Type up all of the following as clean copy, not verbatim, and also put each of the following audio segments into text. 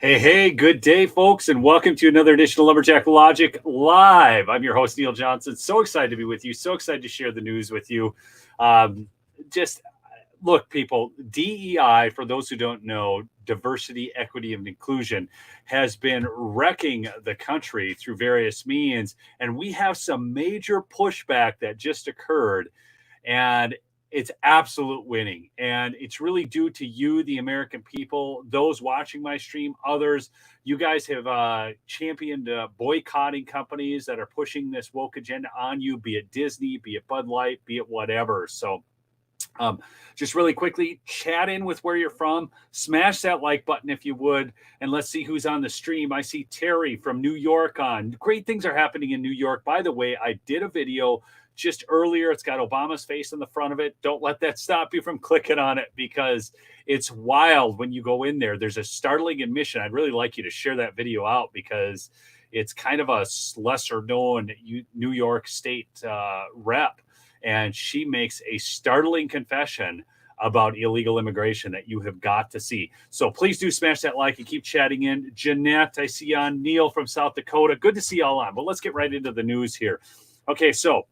Hey, good day, folks, and welcome to another edition of Lumberjack Logic Live. I'm your host, Neil Johnson. So excited to be with you. So excited to share the news with you. Just look, people, DEI, for those who don't know, diversity, equity, and inclusion, has been wrecking the country through various means. And we have some major pushback that just occurred. And it's absolute winning. And it's really due to you, the American people, those watching my stream, others. You guys have championed boycotting companies that are pushing this woke agenda on you, be it Disney, be it Bud Light, be it whatever. So just really quickly, chat in with where you're from. Smash that like button if you would. And let's see who's on the stream. I see Terry from New York on. Great things are happening in New York. By the way, I did a video just earlier. It's got Obama's face on the front of it. Don't let that stop you from clicking on it because it's wild when you go in there. There's a startling admission. I'd really like you to share that video out because it's kind of a lesser known New York State rep. And she makes a startling confession about illegal immigration that you have got to see. So please do smash that like and keep chatting in. Jeanette, I see you on. Neil from South Dakota. Good to see y'all on. But let's get right into the news here. Okay, so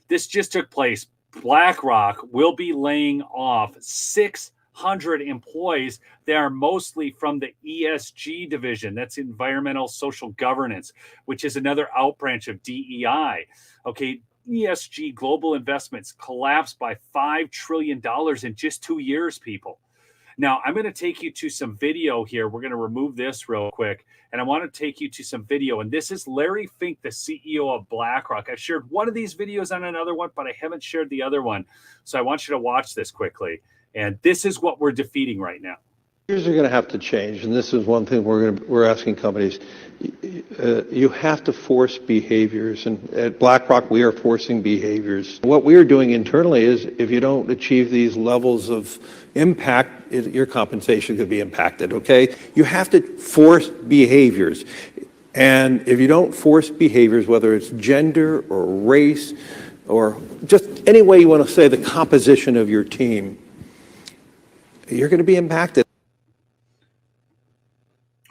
this just took place. BlackRock will be laying off 600 employees. They are mostly from the ESG division. That's environmental social governance, which is another outbranch of DEI. Okay, ESG global investments collapsed by $5 trillion in just 2 years, people. Now, I'm going to take you to some video here. We're going to remove this real quick. And I want to take you to some video. And this is Larry Fink, the CEO of BlackRock. I shared one of these videos on another one, but I haven't shared the other one. So I want you to watch this quickly. And this is what we're defeating right now. Are going to have to change, and this is one thing we're asking companies. You have to force behaviors, and at BlackRock we are forcing behaviors. What we are doing internally is, if you don't achieve these levels of impact, your compensation could be impacted. Okay, you have to force behaviors, and if you don't force behaviors, whether it's gender or race or just any way you want to say the composition of your team, you're going to be impacted.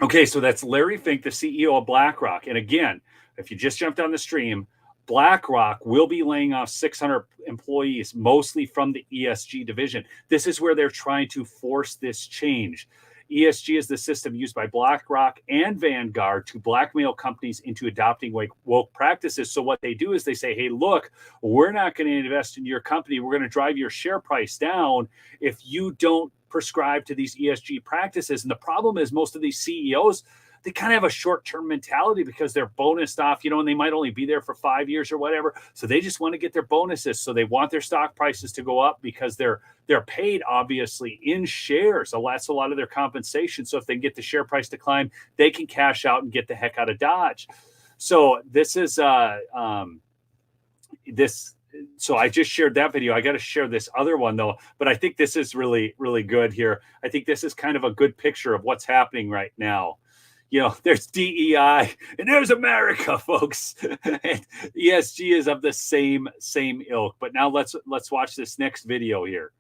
Okay, so that's Larry Fink, the CEO of BlackRock. And again, if you just jumped on the stream, BlackRock will be laying off 600 employees, mostly from the ESG division. This is where they're trying to force this change. ESG is the system used by BlackRock and Vanguard to blackmail companies into adopting woke practices. So what they do is they say, hey, look, we're not going to invest in your company. We're going to drive your share price down if you don't prescribe to these ESG practices. And the problem is most of these CEOs, they kind of have a short-term mentality because they're bonused off, and they might only be there for 5 years or whatever. So they just want to get their bonuses. So they want their stock prices to go up because they're paid, obviously, in shares. So that's a lot of their compensation. So if they get the share price to climb, they can cash out and get the heck out of Dodge. So this is So I just shared that video. I got to share this other one, though. But I think this is really, really good here. I think this is kind of a good picture of what's happening right now. There's DEI and there's America, folks. And ESG is of the same ilk. But now let's watch this next video here.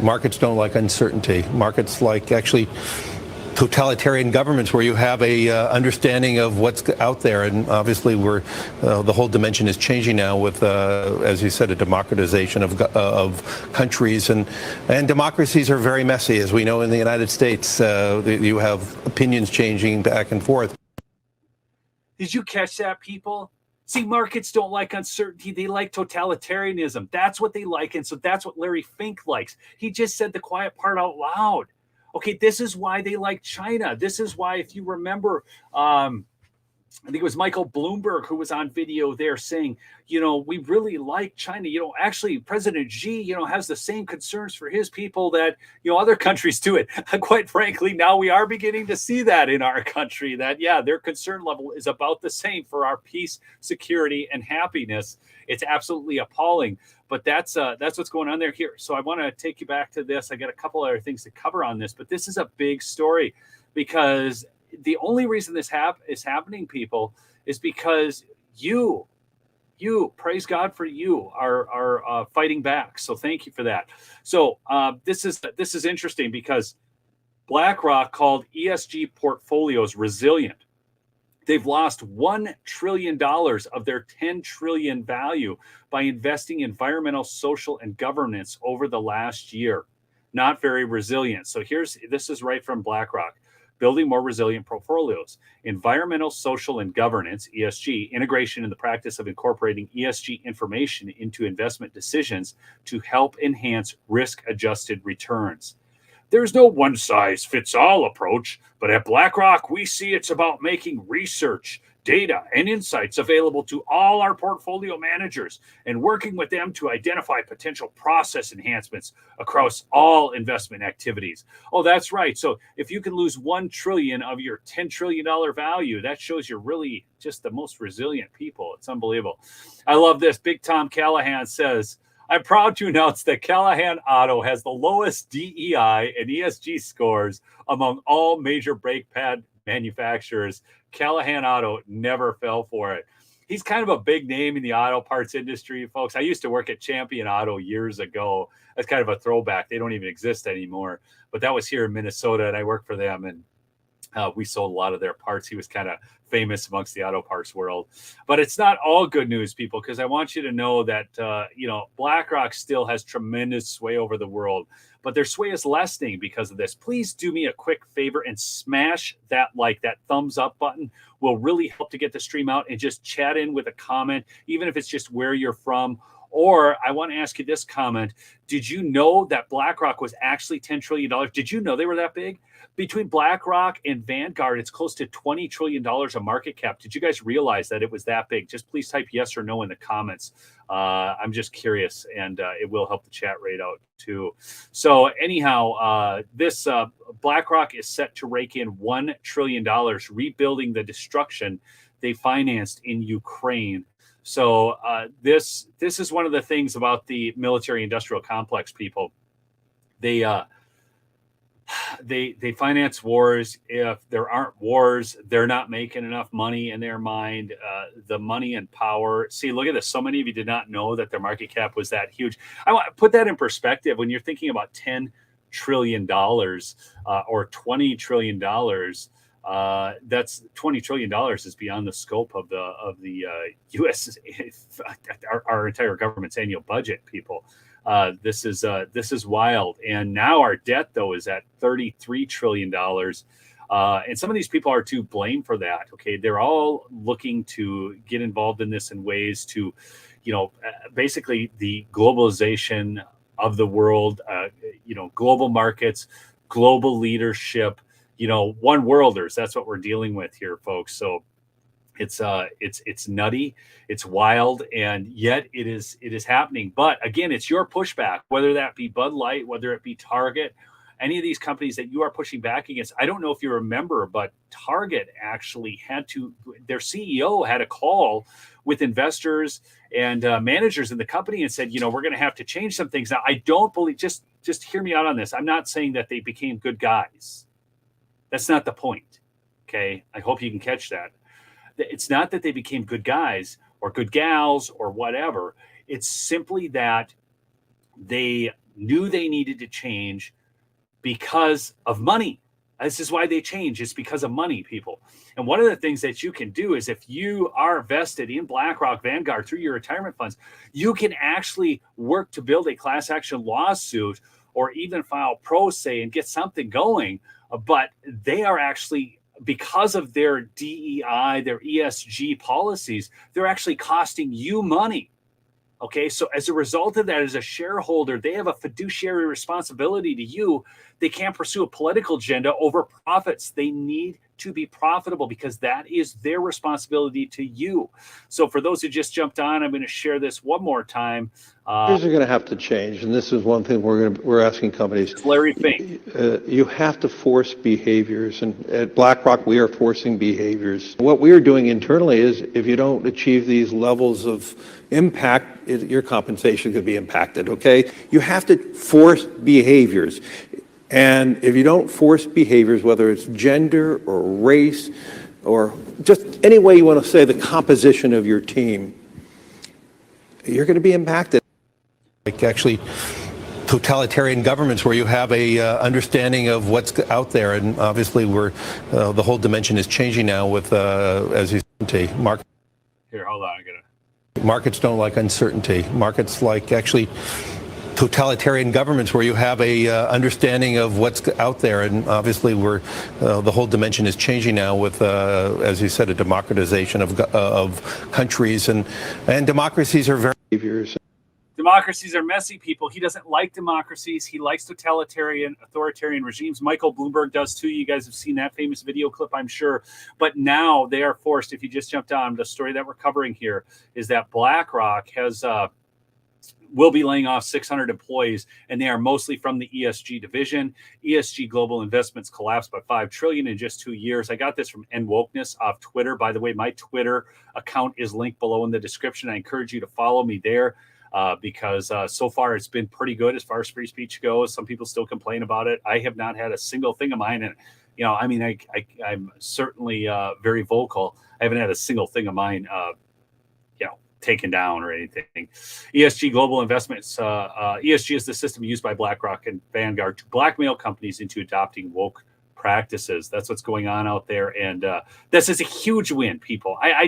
Markets don't like uncertainty. Markets like actually totalitarian governments where you have a understanding of what's out there, and obviously the whole dimension is changing now with, as you said, a democratization of countries, and democracies are very messy, as we know in the United States. You have opinions changing back and forth. Did you catch that, people? See, markets don't like uncertainty. They like totalitarianism. That's what they like, and so that's what Larry Fink likes. He just said the quiet part out loud. Okay, this is why they like China. This is why, if you remember, I think it was Michael Bloomberg who was on video there saying, we really like China. Actually, President Xi, has the same concerns for his people that, other countries do it. Quite frankly, now we are beginning to see that in our country, that, their concern level is about the same for our peace, security, and happiness. It's absolutely appalling. But that's what's going on there here. So I want to take you back to this. I got a couple other things to cover on this, but this is a big story because the only reason this is happening, people, is because you praise God for you, are fighting back. So thank you for that. So this is interesting because BlackRock called ESG portfolios resilient. They've lost $1 trillion of their $10 trillion value by investing in environmental, social, and governance over the last year. Not very resilient. So this is right from BlackRock. Building more resilient portfolios. Environmental, social, and governance, ESG, integration in the practice of incorporating ESG information into investment decisions to help enhance risk-adjusted returns. There's no one-size-fits-all approach, but at BlackRock, we see it's about making research, data, and insights available to all our portfolio managers and working with them to identify potential process enhancements across all investment activities. Oh, that's right. So if you can lose $1 trillion of your $10 trillion value, that shows you're really just the most resilient people. It's unbelievable. I love this. Big Tom Callahan says, I'm proud to announce that Callahan Auto has the lowest DEI and ESG scores among all major brake pad manufacturers. Callahan Auto never fell for it. He's kind of a big name in the auto parts industry, folks. I used to work at Champion Auto years ago. That's kind of a throwback. They don't even exist anymore. But that was here in Minnesota, and I worked for them, and we sold a lot of their parts. He was kind of famous amongst the auto parts world. But it's not all good news, people, because I want you to know that, BlackRock still has tremendous sway over the world, but their sway is lessening because of this. Please do me a quick favor and smash that thumbs up button. Will really help to get the stream out, and just chat in with a comment, even if it's just where you're from. Or I want to ask you this comment. Did you know that BlackRock was actually $10 trillion? Did you know they were that big? Between BlackRock and Vanguard, it's close to $20 trillion of market cap. Did you guys realize that it was that big? Just please type yes or no in the comments. I'm just curious, and it will help the chat rate out too. So anyhow, this BlackRock is set to rake in $1 trillion, rebuilding the destruction they financed in Ukraine. So this is one of the things about the military-industrial complex, people. They finance wars. If there aren't wars, they're not making enough money in their mind. The money and power. See, look at this. So many of you did not know that their market cap was that huge. I want to put that in perspective. When you're thinking about $10 trillion or $20 trillion, that's $20 trillion is beyond the scope of the U.S. our entire government's annual budget, people. This is wild. And now our debt, though, is at $33 trillion. And some of these people are to blame for that. Okay. They're all looking to get involved in this in ways to, basically the globalization of the world, global markets, global leadership, one worlders. That's what we're dealing with here, folks. So it's nutty, it's wild, and yet it is happening. But again, it's your pushback, whether that be Bud Light, whether it be Target, any of these companies that you are pushing back against. I don't know if you remember, but Target actually their CEO had a call with investors and managers in the company and said, we're going to have to change some things. Now, I don't believe, just hear me out on this. I'm not saying that they became good guys. That's not the point. Okay. I hope you can catch that. It's not that they became good guys or good gals or whatever. It's simply that they knew they needed to change because of money. This is why they change. It's because of money, people. And one of the things that you can do is, if you are vested in BlackRock, Vanguard through your retirement funds, you can actually work to build a class action lawsuit or even file pro se and get something going. But they are actually, because of their DEI, their ESG policies, they're actually costing you money. Okay, so as a result of that, as a shareholder, they have a fiduciary responsibility to you. They can't pursue a political agenda over profits. They need to be profitable because that is their responsibility to you. So for those who just jumped on, I'm going to share this one more time. These are going to have to change, and this is one thing we're asking companies. Larry Fink. You have to force behaviors, and at BlackRock we are forcing behaviors. What we are doing internally is, if you don't achieve these levels of impact, your compensation could be impacted. Okay, you have to force behaviors. And if you don't force behaviors, whether it's gender or race or just any way you want to say the composition of your team, you're going to be impacted. Like actually totalitarian governments where you have a understanding of what's out there, and obviously the whole dimension is changing now with as you say, Here, hold on, markets don't like uncertainty. Markets like actually totalitarian governments where you have a understanding of what's out there, and obviously the whole dimension is changing now with as you said, a democratization of countries, and democracies are very Democracies are messy, people. He doesn't like democracies. He likes totalitarian, authoritarian regimes. Michael Bloomberg does too. You guys have seen that famous video clip, I'm sure. But now they are forced, if you just jumped on, the story that we're covering here is that BlackRock will be laying off 600 employees, and they are mostly from the ESG division. ESG Global Investments collapsed by $5 trillion in just 2 years. I got this from NWokeness off Twitter. By the way, my Twitter account is linked below in the description. I encourage you to follow me there. Because so far it's been pretty good as far as free speech goes. Some people still complain about it. I have not had a single thing of mine. And, I'm certainly very vocal. I haven't had a single thing of mine, taken down or anything. ESG Global Investments. ESG is the system used by BlackRock and Vanguard to blackmail companies into adopting woke practices. That's what's going on out there. And this is a huge win, people. I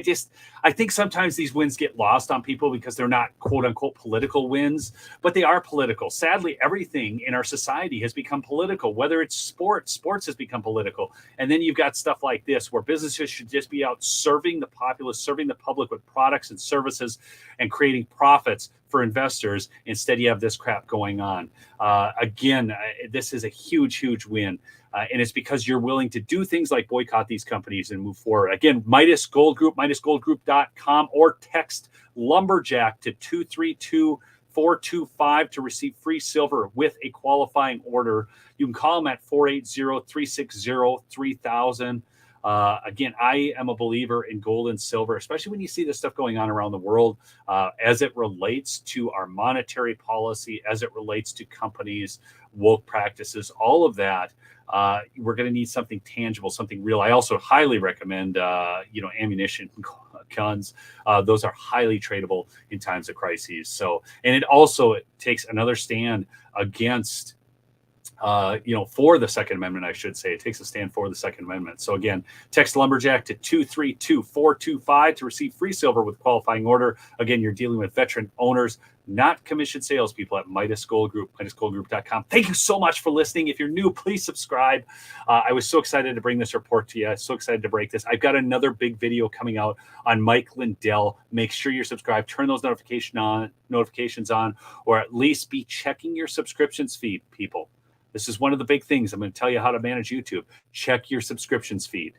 think sometimes these wins get lost on people because they're not quote unquote political wins, but they are political. Sadly, everything in our society has become political, whether it's sports has become political. And then you've got stuff like this where businesses should just be out serving the populace, serving the public with products and services and creating profits for investors. Instead, you have this crap going on. Again, this is a huge, huge win. And it's because you're willing to do things like boycott these companies and move forward. Again, Midas Gold Group, MidasGoldGroup.com, or text Lumberjack to 232-425 to receive free silver with a qualifying order. You can call them at 480-360-3000. Again, I am a believer in gold and silver, especially when you see this stuff going on around the world as it relates to our monetary policy, as it relates to companies, woke practices, all of that. We're going to need something tangible, something real. I also highly recommend, ammunition, guns. Those are highly tradable in times of crises. So, and it also takes another stand against for the Second Amendment, I should say. It takes a stand for the Second Amendment. So again, text Lumberjack to 232-425 to receive free silver with qualifying order. Again, you're dealing with veteran owners, not commissioned salespeople at Midas Gold Group, MidasGoldGroup.com. Thank you so much for listening. If you're new, please subscribe. I was so excited to bring this report to you. So excited to break this. I've got another big video coming out on Mike Lindell. Make sure you're subscribed. Turn those notifications on, or at least be checking your subscriptions feed, people. This is one of the big things. I'm going to tell you how to manage YouTube. Check your subscriptions feed.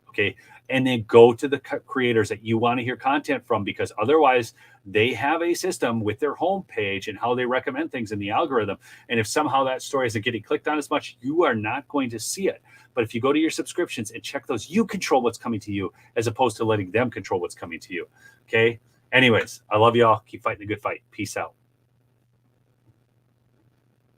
Okay. And then go to the creators that you want to hear content from, because otherwise they have a system with their homepage and how they recommend things in the algorithm. And if somehow that story isn't getting clicked on as much, you are not going to see it. But if you go to your subscriptions and check those, you control what's coming to you as opposed to letting them control what's coming to you. Okay. Anyways, I love y'all. Keep fighting the good fight. Peace out.